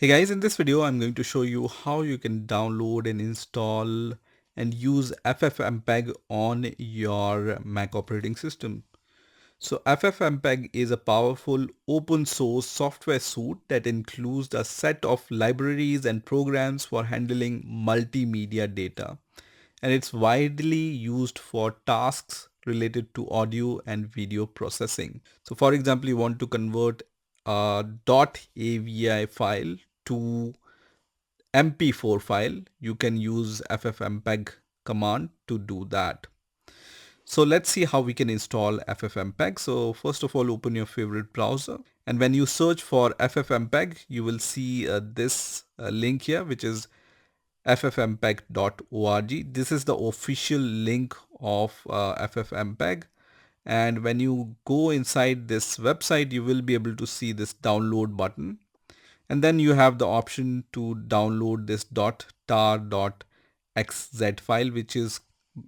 Hey guys, in this video I'm going to show you how you can download and install and use FFmpeg on your Mac operating system. So FFmpeg is a powerful open source software suite that includes a set of libraries and programs for handling multimedia data, and it's widely used for tasks related to audio and video processing. So for example, you want to convert a .avi file to MP4 file, you can use FFmpeg command to do that. So let's see how we can install FFmpeg. So first of all, open your favorite browser, and when you search for FFmpeg, you will see this link here, which is ffmpeg.org. This is the official link of FFmpeg. And when you go inside this website, you will be able to see this download button. And then you have the option to download this .tar.xz file, which is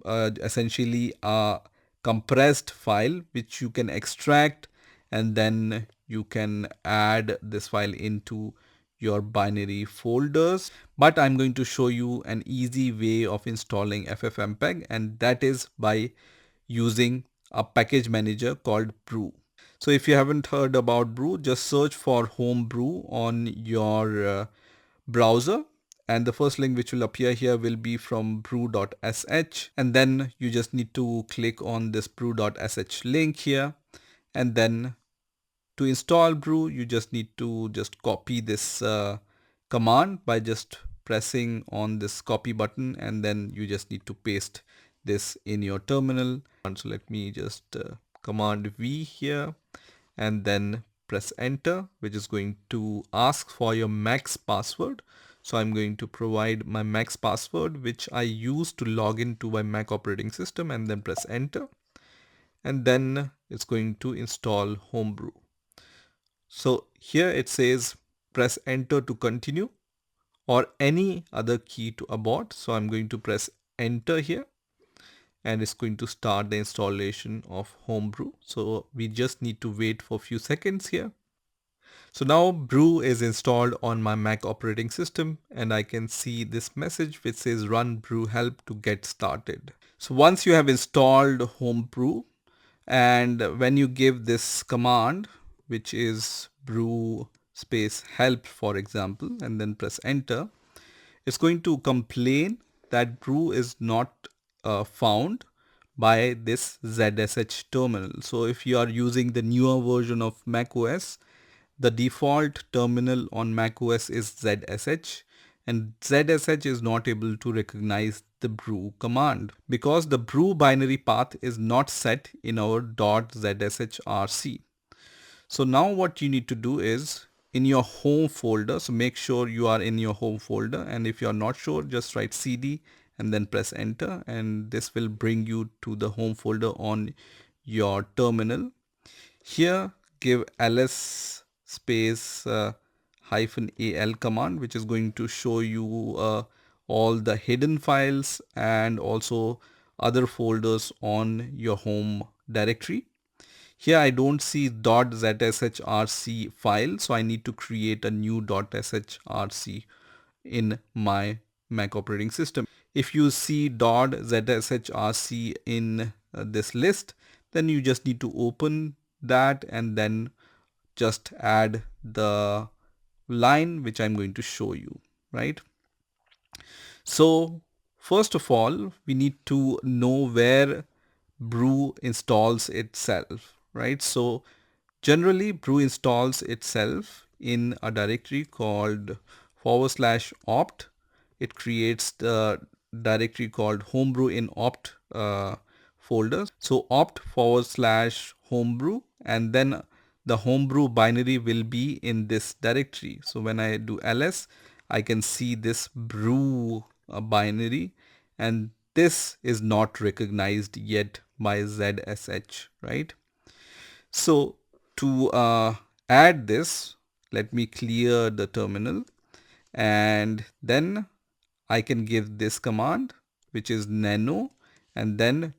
essentially a compressed file which you can extract, and then you can add this file into your binary folders. But I'm going to show you an easy way of installing FFmpeg, and that is by using a package manager called Brew. So if you haven't heard about Brew, just search for Homebrew on your browser, and the first link which will appear here will be from brew.sh, and then you just need to click on this brew.sh link here, and then to install Brew you just need to just copy this command by just pressing on this copy button, and then you just need to paste this in your terminal. And so let me just command V here, and then press enter, which is going to ask for your Mac's password. So I'm going to provide my Mac's password, which I use to log into my Mac operating system, and then press enter. And then it's going to install Homebrew. So here it says press enter to continue or any other key to abort. So I'm going to press enter here, and it's going to start the installation of Homebrew. So we just need to wait for a few seconds here. So now Brew is installed on my Mac operating system, and I can see this message which says run brew help to get started. So once you have installed Homebrew, and when you give this command, which is brew space help, for example, and then press enter, it's going to complain that brew is not found by this ZSH terminal. So if you are using the newer version of macOS, the default terminal on macOS is ZSH, and ZSH is not able to recognize the brew command because the brew binary path is not set in our .zshrc. So now what you need to do is in your home folder, so make sure you are in your home folder, and if you are not sure, just write cd and then press enter, and this will bring you to the home folder on your terminal. Here give ls space -al command, which is going to show you all the hidden files and also other folders on your home directory. Here I don't see .zshrc file, so I need to create a new .zshrc in my Mac operating system. If you see .zshrc in this list, then you just need to open that and then just add the line which I'm going to show you, right? So first of all, we need to know where Brew installs itself, right? So generally Brew installs itself in a directory called /opt. It creates the directory called homebrew in opt folder. So opt/homebrew, and then the homebrew binary will be in this directory. So when I do ls, I can see this brew binary, and this is not recognized yet by ZSH, right? So to add this, let me clear the terminal, and then I can give this command, which is nano and then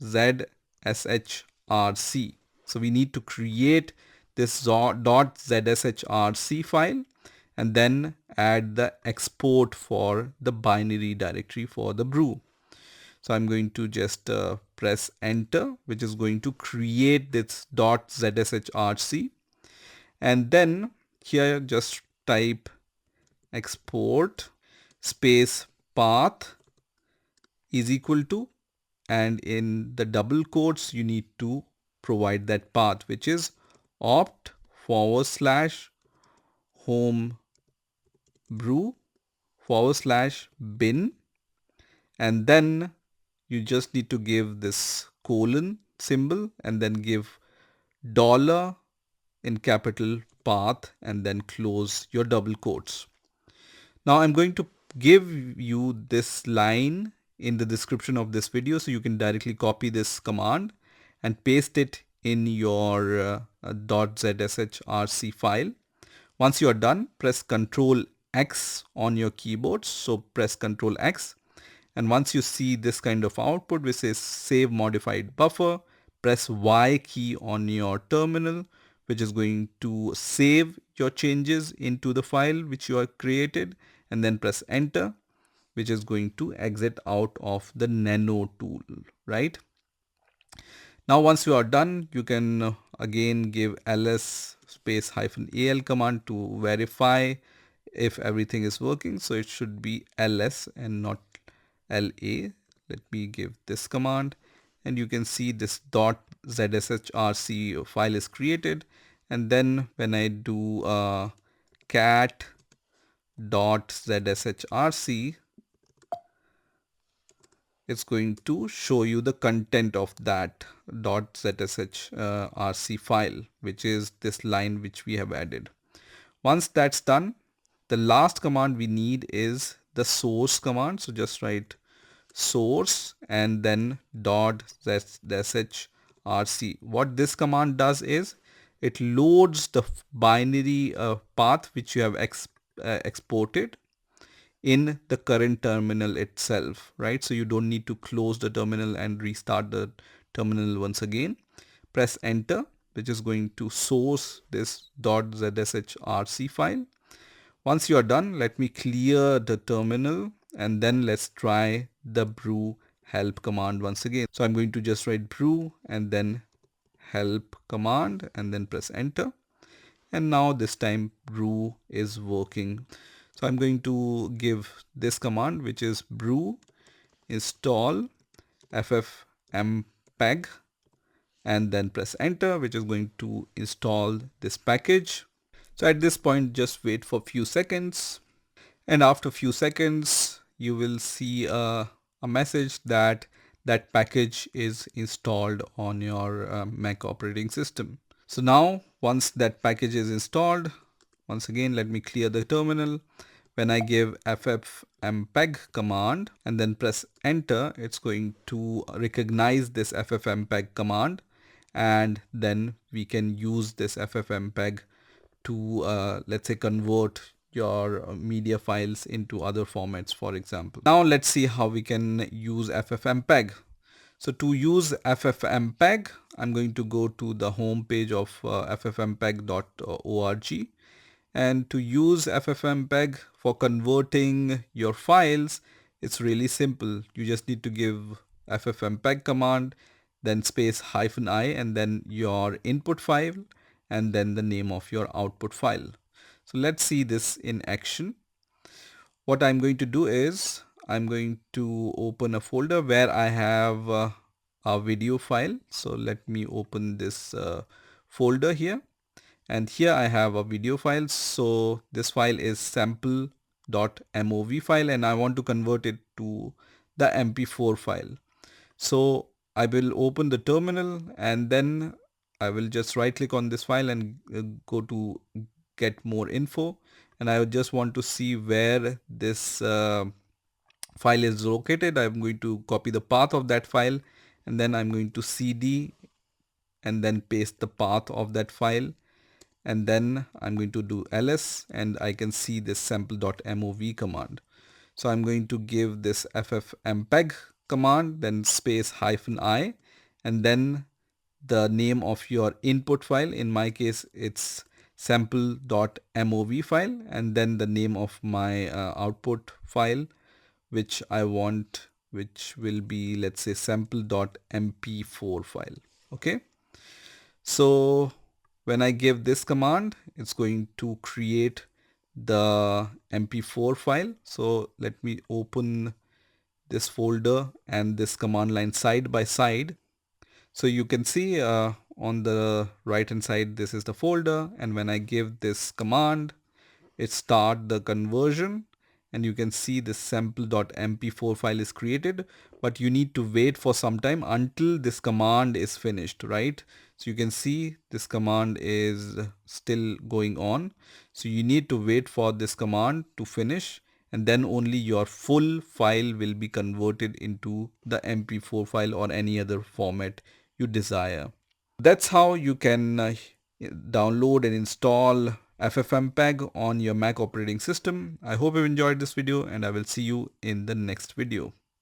.zshrc. So we need to create this .zshrc file, and then add the export for the binary directory for the brew. So I'm going to just press enter, which is going to create this .zshrc, and then here just type export space path is equal to, and in the double quotes you need to provide that path, which is opt / home brew / bin, and then you just need to give this colon symbol and then give dollar in capital path and then close your double quotes. Now I'm going to give you this line in the description of this video so you can directly copy this command and paste it in your .zshrc file. Once you are done, press Ctrl X on your keyboard. So press Ctrl X, and once you see this kind of output which says save modified buffer, press Y key on your terminal, which is going to save your changes into the file which you have created, and then press enter, which is going to exit out of the nano tool, right? Now once you are done, you can again give ls space -al command to verify if everything is working. So it should be ls and not la. Let me give this command, and you can see this .zshrc file is created. And then when I do cat .zshrc, it's going to show you the content of that .zshrc file, which is this line which we have added. Once that's done, the last command we need is the source command. So just write source and then .zshrc. What this command does is it loads the binary path which you have exported in the current terminal itself, right? So you don't need to close the terminal and restart the terminal once again. Press enter, which is going to source this .zshrc file. Once you are done, let me clear the terminal and then let's try the brew help command once again. So I'm going to just write brew and then help command and then press enter. And now this time brew is working. So I'm going to give this command, which is brew install FFMPEG, and then press enter, which is going to install this package. So at this point, just wait for a few seconds. And after a few seconds, you will see a message that that package is installed on your Mac operating system. So now once that package is installed, once again, let me clear the terminal. When I give FFmpeg command and then press enter, it's going to recognize this FFmpeg command, and then we can use this FFmpeg to let's say convert your media files into other formats, for example. Now let's see how we can use FFmpeg. So to use FFmpeg, I'm going to go to the home page of ffmpeg.org. And to use FFmpeg for converting your files, it's really simple. You just need to give FFmpeg command, then space -i, and then your input file, and then the name of your output file. So let's see this in action. What I'm going to do is I'm going to open a folder where I have a video file. So let me open this folder here. And here I have a video file. So this file is sample.mov file, and I want to convert it to the MP4 file. So I will open the terminal and then I will just right click on this file and go to get more info. And I would just want to see where this file is located. I'm going to copy the path of that file, and then I'm going to cd and then paste the path of that file. And then I'm going to do ls, and I can see this sample.mov command. So I'm going to give this ffmpeg command, then space -i, and then the name of your input file. In my case, it's sample.mov file, and then the name of my output file, which I want, which will be, let's say, sample.mp4 file. Okay. So when I give this command, it's going to create the mp4 file. So let me open this folder and this command line side by side. So you can see on the right hand side, this is the folder, and when I give this command, it start the conversion, and you can see this sample.mp4 file is created, but you need to wait for some time until this command is finished, right? So you can see this command is still going on, so you need to wait for this command to finish, and then only your full file will be converted into the mp4 file or any other format you desire. That's how you can download and install FFmpeg on your Mac operating system. I hope you enjoyed this video, and I will see you in the next video.